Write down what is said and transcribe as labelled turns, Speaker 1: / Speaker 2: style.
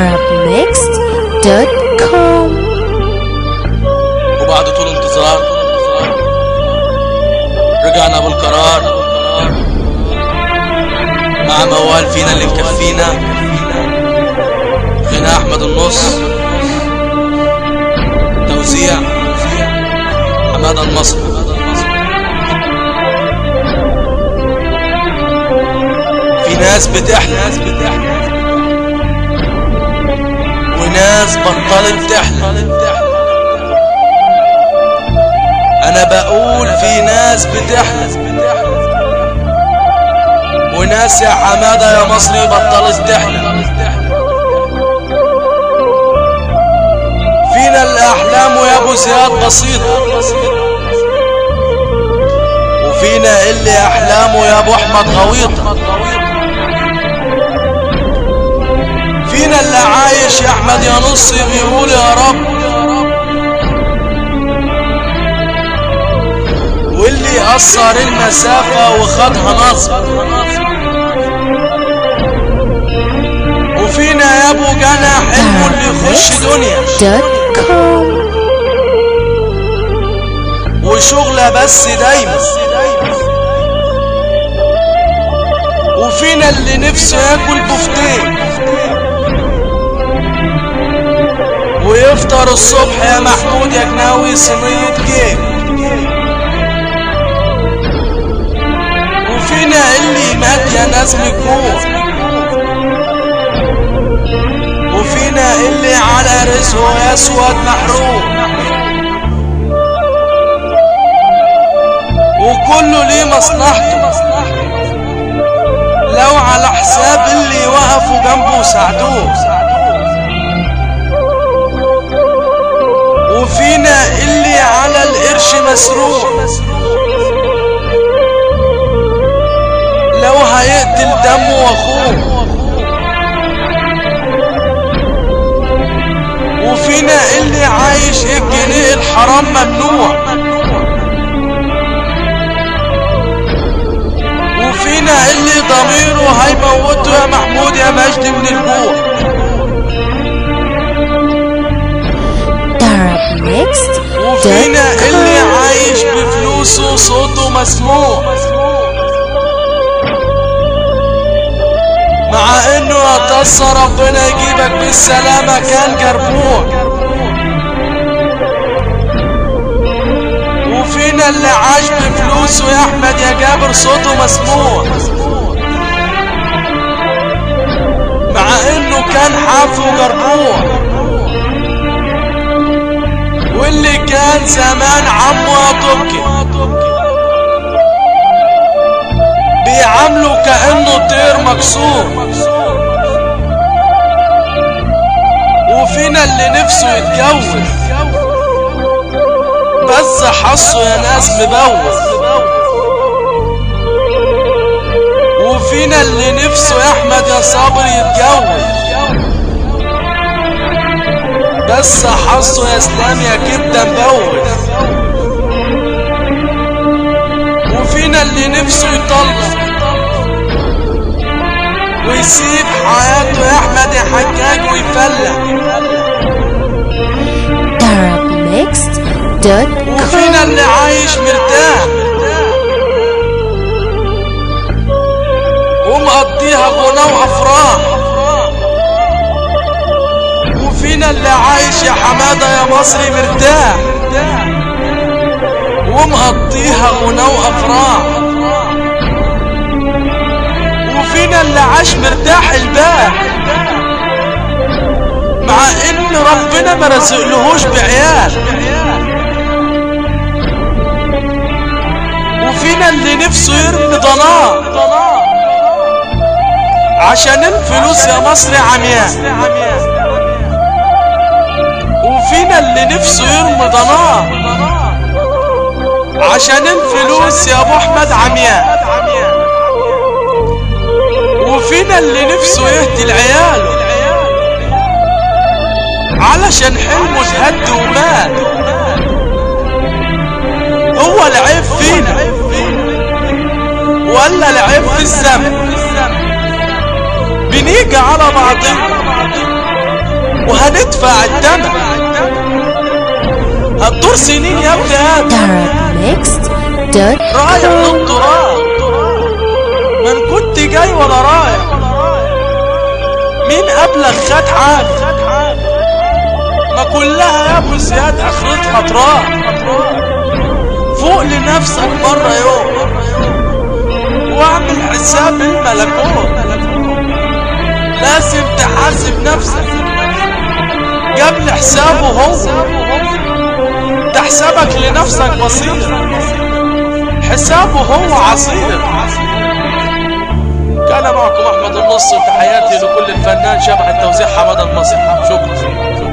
Speaker 1: arabmixed.com.
Speaker 2: وبعد طول انتظار رجعنا بالقرار مع موال فينا اللي مكفينا غنى احمد النص، توزيع حمادة المصري. في ناس بتحلم وناس بطلت تحلم. انا بقول في ناس بتحلم وناس يا حمادة يا مصري بطلت تحلم. فينا الاحلام ويا ابو زياد بسيطة، وفينا اللي احلامه يا ابو احمد غويطة. فينا اللي عايش يا احمد يا نص بيقول يا رب، واللي قصر المسافة وخدها نصر. وفينا يا ابو جنى حلمه اللي يخش دنيا وشغلة بس دايما. وفينا اللي نفسه ياكل بفتين ويفطر الصبح يا محمود يا جناوي صينية كيك. وفينا اللي مات يا ناس من الجوع، وفينا اللي على رزقه يسود محروق. وكله ليه مصلحته، لو على حساب اللي وقفوا جنبه وساعدوه. وفينا اللي على القرش مسروق، لو هيقتل دمه واخوه. وفينا اللي عايش الجنيه الحرام ممنوع. وفينا اللي ضميره هيموته يا محمود يا مجدي من الجوع. وفينا اللي عايش بفلوسه وصوته مسموع، مع انه يقتص ربنا يجيبك بالسلامة كان جربوع. وفينا اللي عاش بفلوسه يا احمد يا جابر صوته مسموع، مع انه كان حافي وجربوع. واللي كان زمان عمه يا تركي بيعامله كأنه طير مكسور. وفينا اللي نفسه يتجوز بس حصه يا ناس مبوز. وفينا اللي نفسه يا احمد يا صابر يتجوز بس حصه يا اسلام يا كده مبوز. وفينا اللي نفسه يطلق ويسيب حياته يا احمد يا حجاج ويفلق. وفينا اللي عايش مرتاح ومقضيها غنى وافراح. وفينا اللي عايش يا حمادة يا مصري مرتاح ومقضيها غنى وافراح. وفينا اللي عاش مرتاح البال، مع ان ربنا ما رزقلهوش بعيال. وفينا اللي نفسه يرمي ضناه عشان الفلوس يا مصري عمياء. وفينا اللي نفسه يرمي ضناه عشان الفلوس يا ابو احمد عمياء. وفينا اللي نفسه يهدي لعياله علشان حلمه اتهد ومات. هو العيب فينا ولا العيب في الزمن؟ بنيجي على بعضنا وهندفع الثمن. هتدور سنين يا ابن ادم رايح للتراب، من كنت جاي ولا رايح. مين قبلك خد حاجة؟ ما كلها يا ابو زياد اخرتها تراب. فوق لنفسك مرة يوم واعمل حساب الملكوت. لازم تحاسب نفسك قبل حسابه هو. تحسبك لنفسك بسيط، حسابه هو عصير. كان معكم احمد النص، وتحياتي لكل الفنان شبح التوزيع حمد المصري. شكرا.